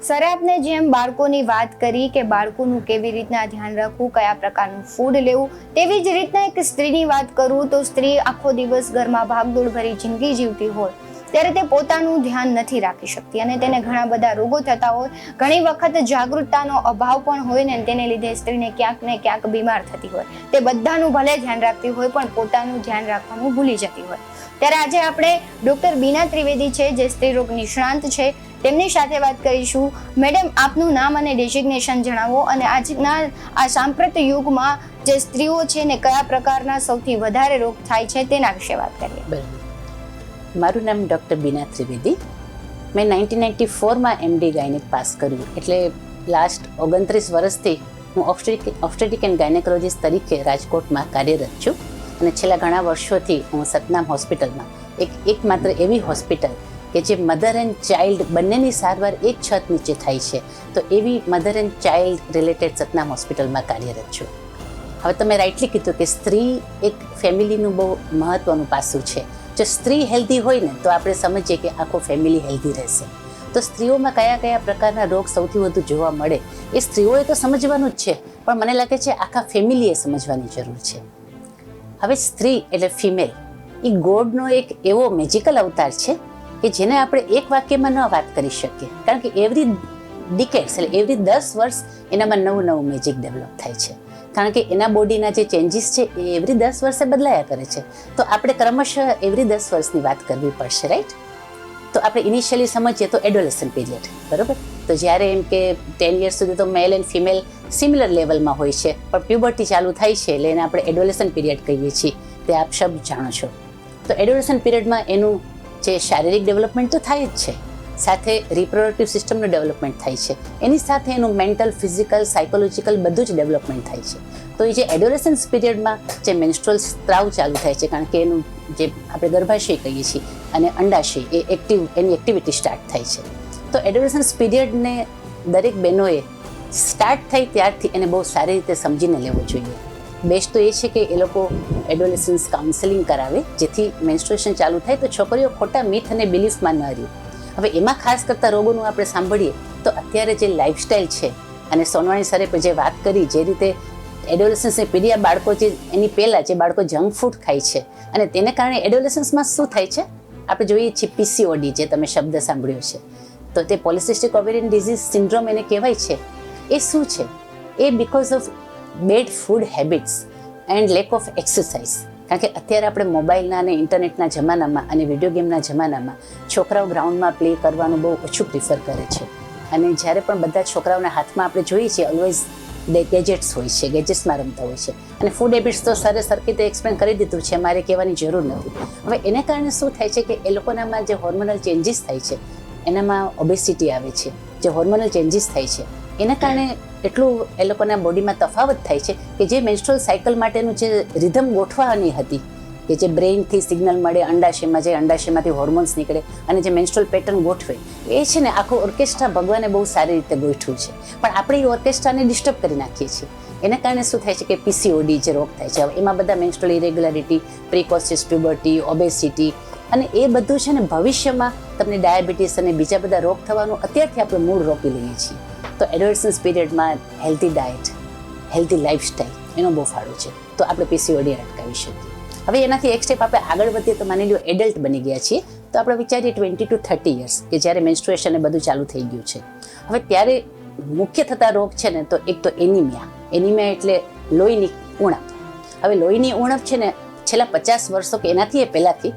Sir આપને જેમ બાળકોની વાત કરી કે બાળકોનું કેવી રીતના ધ્યાન રાખવું, કયા પ્રકારનું ફૂડ લેવું, તેવી જ રીતના એક સ્ત્રીની વાત કરું તો સ્ત્રી આખો દિવસ ઘરમાં ભાગદોડ ભરી જિંદગી જીવતી હોય ત્યારે તે પોતાનું ધ્યાન નથી રાખી શકતી અને તેને ઘણા બધા રોગો થતા હોય. ઘણી વખત જાગૃતતાનો અભાવ પણ હોય ને તેને લીધે સ્ત્રીને ક્યાંક ને ક્યાંક બીમાર થતી હોય. તે બધાનું ભલે ધ્યાન રાખતી હોય પણ પોતાનું ધ્યાન રાખવાનું ભૂલી જતી હોય. ત્યારે આજે આપણે ડૉક્ટર બીના ત્રિવેદી છે જે સ્ત્રીરોગ નિષ્ણાંત છે, તેમની સાથે વાત કરીશું. મેડમ, આપનું નામ અને ડેઝિગ્નેશન જણાવો અને આજના આ સાંપ્રત યુગમાં જે સ્ત્રીઓ છે ને કયા પ્રકારના સૌથી વધારે રોગ થાય છે તેના વિશે વાત કરીએ. બરાબર. મારું નામ ડૉક્ટર બીના ત્રિવેદી. મેં 1994માં MD ગાયનેક પાસ કર્યું, એટલે લાસ્ટ 29 વર્ષથી હું ઓબ્સ્ટેટ્રિક એન્ડ ગાયનેકોલોજીસ્ટ તરીકે રાજકોટમાં કાર્યરત છું અને છેલ્લા ઘણા વર્ષોથી હું સતનામ હોસ્પિટલમાં એકમાત્ર એવી હોસ્પિટલ કે જે મધર એન્ડ ચાઇલ્ડ બંનેની સારવાર એક છત નીચે થાય છે, તો એવી મધર એન્ડ ચાઇલ્ડ રિલેટેડ સતનામ હોસ્પિટલમાં કાર્યરત છું. હવે તમે રાઇટલી કીધું કે સ્ત્રી એક ફેમિલીનું બહુ મહત્ત્વનું પાસું છે. જો સ્ત્રી હેલ્ધી હોય ને તો આપણે સમજીએ કે આખો ફેમિલી હેલ્ધી રહેશે. તો સ્ત્રીઓમાં કયા કયા પ્રકારના રોગ સૌથી વધુ જોવા મળે એ સ્ત્રીઓએ તો સમજવાનું જ છે, પણ મને લાગે છે આખા ફેમિલીએ સમજવાની જરૂર છે. હવે સ્ત્રી એટલે ફિમેલ એ ગોડનો એક એવો મેજિકલ અવતાર છે કે જેને આપણે એક વાક્યમાં ન વાત કરી શકીએ, કારણ કે એવરી ડિકેડ્સ એટલે એવરી 10 વર્ષ એનામાં નવું મેજિક ડેવલપ થાય છે, કારણ કે એના બોડીના જે ચેન્જીસ છે એ એવરી 10 વર્ષે બદલાયા કરે છે. તો આપણે ક્રમશઃ એવરી 10 વર્ષની વાત કરવી પડશે, રાઈટ? તો આપણે ઇનિશિયલી સમજીએ તો એડોલેસન્ટ પીરિયડ, બરાબર? તો જ્યારે એમ કે 10 યર્સ સુધી તો મેલ એન્ડ ફિમેલ સિમિલર લેવલમાં હોય છે, પણ પ્યુબર્ટી ચાલુ થાય છે એટલે એને આપણે એડોલેસન્ટ પીરિયડ કહીએ છીએ, તે આપ શબ્દ જાણો છો. તો એડોલેસન્ટ પીરિયડમાં એનું જે શારીરિક ડેવલપમેન્ટ તો થાય જ છે, સાથે રિપ્રોડક્ટિવ સિસ્ટમનું ડેવલપમેન્ટ થાય છે, એની સાથે એનું મેન્ટલ, ફિઝિકલ, સાયકોલોજીકલ બધું જ ડેવલપમેન્ટ થાય છે. તો એ જે એડોલેસન્સ પીરિયડમાં જે મેન્સ્ટ્રુઅલ સ્ત્રાવ ચાલુ થાય છે, કારણ કે એનું જે આપણે ગર્ભાશય કહીએ છીએ અને અંડાશય એની એક્ટિવિટી સ્ટાર્ટ થાય છે. તો એડોલેસન્સ પીરિયડને દરેક બહેનોએ સ્ટાર્ટ થાય ત્યારથી એને બહુ સારી રીતે સમજીને લેવો જોઈએ. બેસ્ટ તો એ છે કે એ લોકો એડોલેસન્સ કાઉન્સેલિંગ કરાવે, જેથી મેન્સ્ટ્રુએશન ચાલુ થાય તો છોકરીઓ ખોટા મિથ અને બિલીફમાં ન રહે. હવે એમાં ખાસ કરતાં રોગોનું આપણે સાંભળીએ તો અત્યારે જે લાઇફસ્ટાઈલ છે, અને સોનવાણી સરે જે વાત કરી, જે રીતે એડોલેસન્સની પીરિયડ બાળકો જે એની પહેલાં જે બાળકો જંક ફૂડ ખાય છે અને તેને કારણે એડોલેસન્સમાં શું થાય છે આપણે જોઈએ છીએ PCOD, જે તમે શબ્દ સાંભળ્યો છે. તો તે પોલિસિસ્ટિક ઓવેરિયન ડિઝીઝ સિન્ડ્રોમ એને કહેવાય છે. એ શું છે? એ because of bad food habits and lack of exercise. કારણ કે અત્યારે આપણે મોબાઈલના અને ઇન્ટરનેટના જમાનામાં અને વિડીયો ગેમના જમાનામાં છોકરાઓ ગ્રાઉન્ડમાં પ્લે કરવાનું બહુ ઓછું પ્રિફર કરે છે. અને જ્યારે પણ બધા છોકરાઓના હાથમાં આપણે જોઈએ છીએ ઓલવેઝ ગેજેટ્સ હોય છે, ગેજેટ્સમાં રમતા હોય છે. અને ફૂડ હેબિટ્સ તો સરે સરખી રીતે એક્સપ્લેન કરી દીધું છે, મારે કહેવાની જરૂર નથી. હવે એને કારણે શું થાય છે કે એ લોકોનામાં જે હોર્મોનલ ચેન્જીસ થાય છે એનામાં ઓબેસિટી આવે છે. જે હોર્મોનલ ચેન્જીસ થાય છે એના કારણે એટલું એ લોકોના બોડીમાં તફાવત થાય છે કે જે મેન્સ્ટ્રુઅલ સાયકલ માટેનું જે રિધમ ગોઠવવાની હતી, કે જે બ્રેઇનથી સિગ્નલ મળે અંડાશયમાં જાય, અંડાશયમાંથી હોર્મોન્સ નીકળે અને જે મેન્સ્ટ્રુઅલ પેટર્ન ગોઠવે, એ છે ને આખું ઓર્કેસ્ટ્રા ભગવાને બહુ સારી રીતે ગોઠવ્યું છે. પણ આપણે એ ઓર્કેસ્ટ્રાને ડિસ્ટર્બ કરી નાખીએ છીએ. એના કારણે શું થાય છે કે PCOD જે રોગ થાય છે, હવે એમાં બધા મેન્સ્ટ્રુઅલ ઇરેગ્યુલારિટી, પ્રિકોસિસ પ્યુબર્ટી, ઓબેસિટી, અને એ બધું છે ને ભવિષ્યમાં તમને ડાયાબિટીસ અને બીજા બધા રોગ થવાનું અત્યારથી આપણે મૂળ રોકી લઈએ છીએ. તો એડોલેસન્સ પીરિયડમાં હેલ્ધી ડાયટ, હેલ્ધી લાઇફસ્ટાઈલ એનો બહુ ફાળો છે, તો આપણે PCOD અટકાવી શકીએ. હવે એનાથી એક સ્ટેપ આપણે આગળ વધીએ તો માની લો એડલ્ટ બની ગયા છીએ, તો આપણે વિચારીએ 20 to 30 યર્સ કે જ્યારે મેન્સ્ટ્રુએશન એ બધું ચાલુ થઈ ગયું છે. હવે ત્યારે મુખ્ય થતા રોગ છે ને તો એક તો એનિમિયા એટલે લોહીની ઉણપ. હવે લોહીની ઉણપ છે ને છેલ્લા 50 વર્ષો કે એનાથી એ પહેલાંથી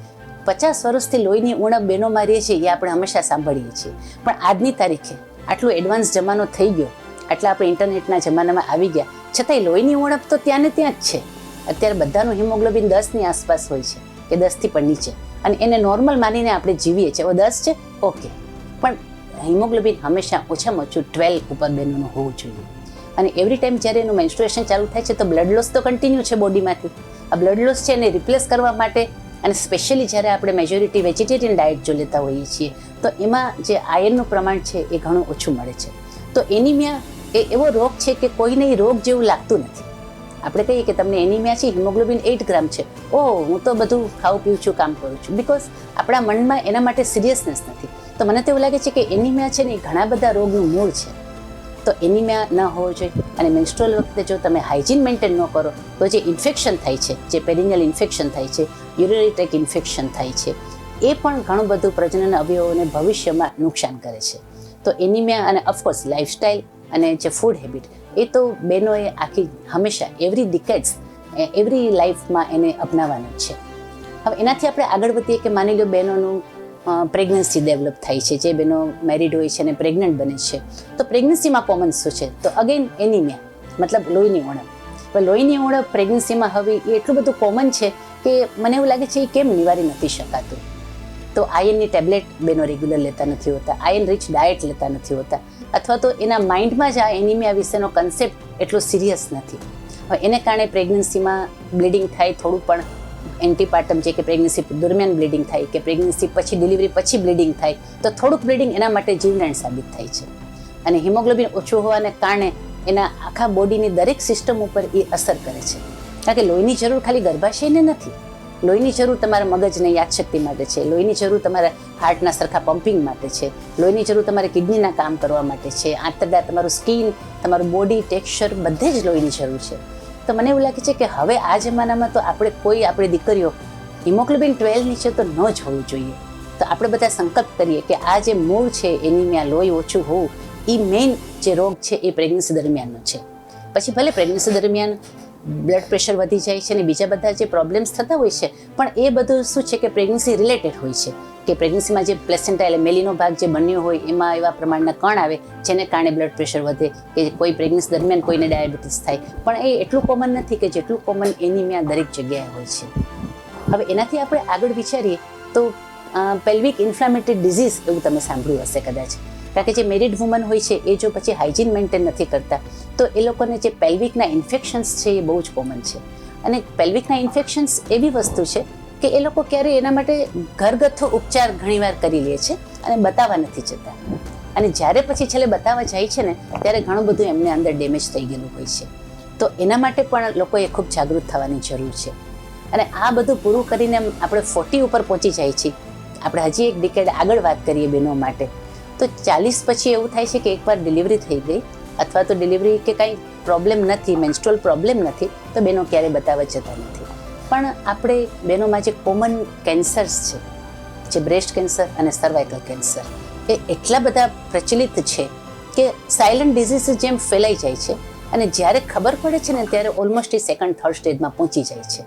50 વર્ષથી લોહીની ઉણપ બહેનોમાં રહે છે, એ આપણે હંમેશા સાંભળીએ છીએ. પણ આજની તારીખે આટલું એડવાન્સ જમાનો થઈ ગયો, આટલા આપણે ઇન્ટરનેટના જમાનામાં આવી ગયા, છતાંય લોહીની ઉણપ તો ત્યાં ને ત્યાં જ છે. અત્યારે બધાનું હિમોગ્લોબિન 10ની આસપાસ હોય છે કે 10થી પણ નીચે, અને એને નોર્મલ માનીને આપણે જીવીએ છીએ. હવે 10 છે, ઓકે, પણ હિમોગ્લોબિન હંમેશા ઓછામાં ઓછું 12 ઉપર બહેનોનું હોવું જોઈએ. અને એવરી ટાઈમ જ્યારે એનું મેન્સ્ટ્રુએશન ચાલુ થાય છે તો બ્લડ લોસ તો કન્ટિન્યુ છે બોડીમાંથી. આ બ્લડ લોસ છે એને રિપ્લેસ કરવા માટે, અને સ્પેશિયલી જ્યારે આપણે મેજોરિટી વેજીટેરિયન ડાયટ જો લેતા હોઈએ છીએ તો એમાં જે આયર્નનું પ્રમાણ છે એ ઘણું ઓછું મળે છે. તો એનિમિયા એ એવો રોગ છે કે કોઈને એ રોગ જેવું લાગતું નથી. આપણે કહીએ કે તમને એનિમિયા છે, હિમોગ્લોબિન 8 ગ્રામ છે, ઓહ હું તો બધું ખાઉં પીઉં છું, કામ કરું છું, બિકોઝ આપણા મનમાં એના માટે સિરિયસનેસ નથી. તો મને તો એવું લાગે છે કે એનિમિયા છે ને એ ઘણા બધા રોગનું મૂળ છે. તો એનિમિયા ન હોવો જોઈએ. અને મેન્સ્ટ્રુઅલ વખતે જો તમે હાઇજીન મેન્ટેન ન કરો તો જે ઇન્ફેક્શન થાય છે, જે પેરિનિયલ ઇન્ફેક્શન થાય છે, યુરિનરી ટ્રેક ઇન્ફેક્શન થાય છે, એ પણ ઘણું બધું પ્રજનન અવયવોને ભવિષ્યમાં નુકસાન કરે છે. તો એનિમિયા અને ઓફકોર્સ લાઇફસ્ટાઇલ અને જે ફૂડ હેબિટ, એ તો બહેનોએ આખી હંમેશા એવરી ડિકેડ્સ એવરી લાઈફમાં એને અપનાવવાનું છે. હવે એનાથી આપણે આગળ વધીએ કે માની લો બહેનોનું પ્રેગ્નન્સી ડેવલપ થાય છે, જે બહેનો મેરિડ હોય છે અને પ્રેગ્નન્ટ બને છે, તો પ્રેગ્નન્સીમાં કોમન શું છે? તો અગેન એનિમિયા, મતલબ લોહીની ઉણપ. હવે લોહીની ઉણપ પ્રેગ્નન્સીમાં હવે એ એટલું બધું કોમન છે કે મને એવું લાગે છે એ કેમ નિવારી નથી શકાતું. તો આયર્નની ટેબ્લેટ બહેનો રેગ્યુલર લેતા નથી હોતા, આયર્ન રિચ ડાયટ લેતા નથી હોતા, અથવા તો એના માઇન્ડમાં જ આ એનિમિયા વિશેનો કન્સેપ્ટ એટલો સિરિયસ નથી. હવે એને કારણે પ્રેગ્નન્સીમાં બ્લીડિંગ થાય, થોડું પણ એન્ટીપાર્ટમ છે કે પ્રેગ્નન્સી દરમિયાન બ્લીડિંગ થાય કે પ્રેગ્નન્સી પછી ડિલિવરી પછી બ્લીડિંગ થાય, તો થોડુંક બ્લીડિંગ એના માટે જીવલેણ સાબિત થાય છે. અને હિમોગ્લોબિન ઓછું હોવાને કારણે એના આખા બોડીની દરેક સિસ્ટમ ઉપર એ અસર કરે છે. કારણ કે લોહીની જરૂર ખાલી ગર્ભાશયને નથી, લોહીની જરૂર તમારા મગજને યાદશક્તિ માટે છે, લોહીની જરૂર તમારા હાર્ટના સરખા પમ્પિંગ માટે છે, લોહીની જરૂર તમારે કિડનીના કામ કરવા માટે છે, આંતરડા, તમારું સ્કિન, તમારું બોડી ટેક્સચર, બધે જ લોહીની જરૂર છે. તો મને એવું લાગે છે કે હવે આ જમાનામાં તો આપણે કોઈ આપણી દીકરીઓ હિમોગ્લોબિન 12 નીચે તો ન જ હોવું જોઈએ. તો આપણે બધા સંકલ્પ કરીએ કે આ જે મૂળ છે એનિમિયા, લોહી ઓછું હોવું, એ મેઇન જે રોગ છે એ પ્રેગ્નન્સી દરમિયાનનો છે. પછી ભલે પ્રેગ્નન્સી દરમિયાન બ્લડ પ્રેશર વધી જાય છે અને બીજા બધા જે પ્રોબ્લેમ્સ થતા હોય છે, પણ એ બધું શું છે કે પ્રેગ્નન્સી રિલેટેડ હોય છે. કે પ્રેગ્નન્સીમાં જે પ્લેસેન્ટા એટલે મેલીનો ભાગ જે બન્યો હોય એમાં એવા પ્રમાણના કણ આવે જેને કારણે બ્લડ પ્રેશર વધે, કે કોઈ પ્રેગ્નન્સી દરમિયાન કોઈને ડાયાબિટીસ થાય, પણ એ એટલું કોમન નથી કે જેટલું કોમન એનિમિયા દરેક જગ્યાએ હોય છે. હવે એનાથી આપણે આગળ વિચારીએ તો પેલ્વિક ઇન્ફ્લામેટરી ડિઝીઝ એવું તમે સાંભળ્યું હશે કદાચ. કારણ કે જે મેરિડ વુમન હોય છે એ જો પછી હાઇજીન મેન્ટેન નથી કરતા તો એ લોકોને જે પેલ્વિકના ઇન્ફેક્શન્સ છે એ બહુ જ કોમન છે. અને પેલ્વિકના ઇન્ફેક્શન્સ એવી વસ્તુ છે કે એ લોકો ક્યારેય એના માટે ઘરગથ્થુ ઉપચાર ઘણીવાર કરી લે છે અને બતાવવા નથી જતા. અને જ્યારે પછી છેલ્લે બતાવવા જાય છે ને ત્યારે ઘણું બધું એમને અંદર ડેમેજ થઈ ગયેલું હોય છે. તો એના માટે પણ લોકોએ ખૂબ જાગૃત થવાની જરૂર છે. અને આ બધું પૂરું કરીને આપણે 40 ઉપર પહોંચી જાય છીએ. આપણે હજી એક ડિકેડ આગળ વાત કરીએ બહેનો માટે, તો 40 પછી એવું થાય છે કે એકવાર ડિલિવરી થઈ ગઈ અથવા તો ડિલિવરી કે કાંઈ પ્રોબ્લેમ નથી, મેન્સ્ટ્રુઅલ પ્રોબ્લેમ નથી, તો બહેનો ક્યારેય બતાવવા જતા નથી. પણ આપણે બહેનોમાં જે કોમન કેન્સર્સ છે, જે બ્રેસ્ટ કેન્સર અને સર્વાઇકલ કેન્સર, એ એટલા બધા પ્રચલિત છે કે સાયલન્ટ ડિઝીઝ જેમ ફેલાઈ જાય છે અને જ્યારે ખબર પડે છે ને ત્યારે ઓલમોસ્ટ એ સેકન્ડ થર્ડ સ્ટેજમાં પહોંચી જાય છે.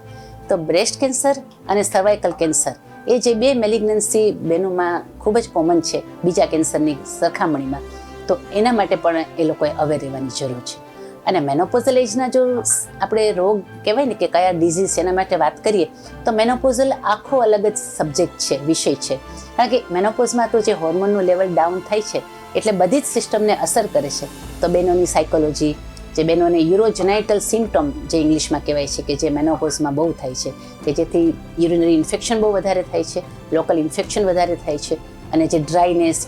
તો બ્રેસ્ટ કેન્સર અને સર્વાઇકલ કેન્સર એ જે બે મેલિગ્નન્સી બહેનોમાં ખૂબ જ કોમન છે બીજા કેન્સરની સરખામણીમાં, તો એના માટે પણ એ લોકોએ અવેર રહેવાની જરૂર છે. અને મેનોપોઝલ એજના જો આપણે રોગ કહેવાય ને કે કયા ડિઝીઝ એના માટે વાત કરીએ તો મેનોપોઝલ આખો અલગ જ સબ્જેક્ટ છે, વિષય છે. કારણ કે મેનોપોઝમાં તો જે હોર્મોનનું લેવલ ડાઉન થાય છે એટલે બધી જ સિસ્ટમને અસર કરે છે. તો બહેનોની સાયકોલોજી, જે બહેનોને યુરોજેનાઇટલ સિમ્પટમ જે ઇંગ્લિશમાં કહેવાય છે કે જે મેનોપોઝમાં બહુ થાય છે, કે જેથી યુરિનરી ઇન્ફેક્શન બહુ વધારે થાય છે, લોકલ ઇન્ફેક્શન વધારે થાય છે, અને જે ડ્રાયનેસ,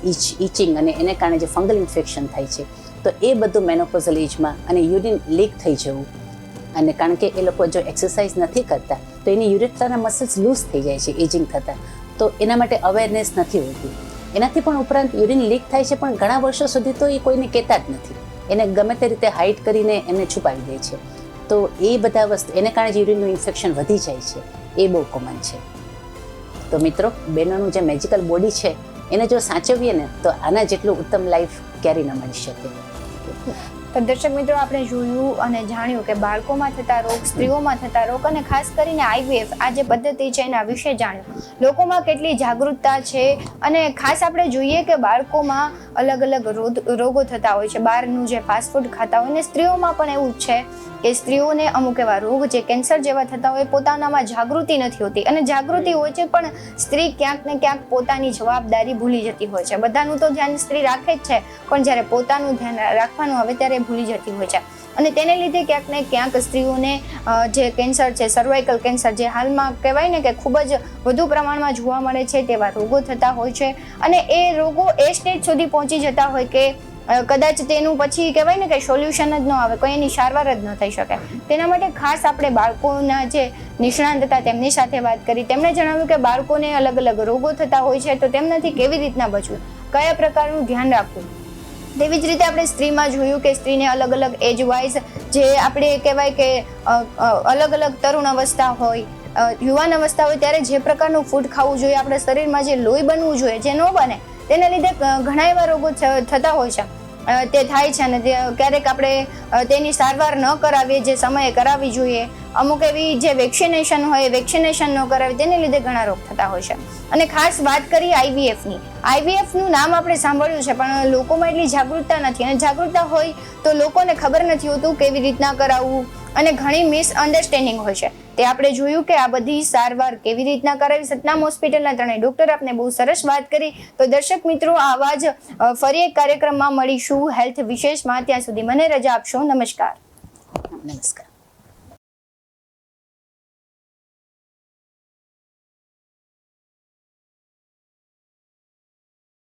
ઇચિંગ અને એને કારણે જે ફંગલ ઇન્ફેક્શન થાય છે, તો એ બધું મેનોપોઝલ એજમાં, અને યુરિન લીક થઈ જવું, અને કારણ કે એ લોકો જો એક્સરસાઇઝ નથી કરતા તો એની યુરેથ્રાના મસલ્સ લૂઝ થઈ જાય છે એજિંગ થતાં, તો એના માટે અવેરનેસ નથી હોતી. એનાથી પણ ઉપરાંત યુરિન લીક થાય છે પણ ઘણા વર્ષો સુધી તો એ કોઈને કહેતા જ નથી, એને ગમે તે રીતે હાઇડ કરીને એને છુપાવી દે છે. તો એ બધા વસ્તુ એને કારણે જે યુરિનનું ઇન્ફેક્શન વધી જાય છે એ બહુ કોમન છે. તો મિત્રો, બહેનોનું જે મેજિકલ બોડી છે એને જો સાચવીએ ને તો આના જેટલું ઉત્તમ લાઈફ ક્યારેય ન મળી શકે. તો દર્શક મિત્રો, આપણે જોયું અને જાણ્યું કે બાળકોમાં થતા રોગ, સ્ત્રીઓમાં થતા રોગ અને ખાસ કરીને IVF આ જે પદ્ધતિ છે એના વિશે જાણ્યું. લોકોમાં કેટલી જાગૃતતા છે અને ખાસ આપણે જોઈએ કે બાળકોમાં અલગ અલગ રોગો થતા હોય છે, બહારનું જે ફાસ્ટ ફૂડ ખાતા હોય, અને સ્ત્રીઓમાં પણ એવું જ છે કે સ્ત્રીઓને અમુક એવા રોગ જે કેન્સર જેવા થતા હોય પોતાનામાં જાગૃતિ નથી હોતી, અને જાગૃતિ હોય છે પણ સ્ત્રી ક્યાંક ને ક્યાંક પોતાની જવાબદારી ભૂલી જતી હોય છે. બધાનું તો ધ્યાન સ્ત્રી રાખે જ છે પણ જ્યારે પોતાનું ધ્યાન રાખવાનું આવે ત્યારે ભૂલી જતી હોય છે. અને તેને લીધે ક્યાંક ને ક્યાંક સ્ત્રીઓને જે કેન્સર છે, સર્વાઇકલ કેન્સર, જે હાલમાં કહેવાય ને કે ખૂબ જ વધુ પ્રમાણમાં જોવા મળે છે, તેવા રોગો થતા હોય છે. અને એ રોગો એ સ્ટેજ સુધી પહોંચી જતા હોય કે કદાચ તેનું પછી કહેવાય ને કે સોલ્યુશન જ ન આવે, કોઈ એની સારવાર જ ન થઈ શકે. તેના માટે ખાસ આપણે બાળકોના જે નિષ્ણાંત હતા તેમની સાથે વાત કરી. તેમણે જણાવ્યું કે બાળકોને અલગ અલગ રોગો થતા હોય છે, તો તેમનાથી કેવી રીતના બચવું, કયા પ્રકારનું ધ્યાન રાખવું. તેવી જ રીતે આપણે સ્ત્રીમાં જોયું કે સ્ત્રીને અલગ અલગ એજ વાઇઝ જે આપણે કહેવાય કે અલગ અલગ તરુણ અવસ્થા હોય, યુવાન અવસ્થા હોય, ત્યારે જે પ્રકારનું ફૂડ ખાવું જોઈએ, આપણા શરીરમાં જે લોહી બનવું જોઈએ, જે ન બને તેને લીધે ઘણા એવા રોગો થતા હોય છે, તે થાય છે. અને ક્યારેક આપણે તેની સારવાર ન કરાવીએ જે સમયે કરાવવી જોઈએ, અમુક એવી જે વેક્સિનેશન હોય વેક્સિનેશન ન કરાવી તેને લીધે ઘણા રોગ થતા હોય છે. અને ખાસ વાત કરીએ આઈવીએફની. આઈવીએફનું નામ આપણે સાંભળ્યું છે, પણ લોકોમાં એટલી જાગૃતતા નથી, અને જાગૃતતા હોય તો લોકોને ખબર નથી હોતું કેવી રીતના કરાવવું, અને ઘણી મિસઅન્ડરસ્ટેન્ડિંગ હોય છે. તે આપણે જોયું કે આ બધી સારવાર કેવી રીતના કરાવી. સતનામ હોસ્પિટલના ત્રણેય ડૉક્ટર આપને બહુ સરસ વાત કરી. તો દર્શક મિત્રો, આવા જ ફરી એક કાર્યક્રમમાં મળીશું હેલ્થ વિશેષમાં. ત્યાં સુધી મને રજા આપશો. નમસ્કાર. નમસ્કાર.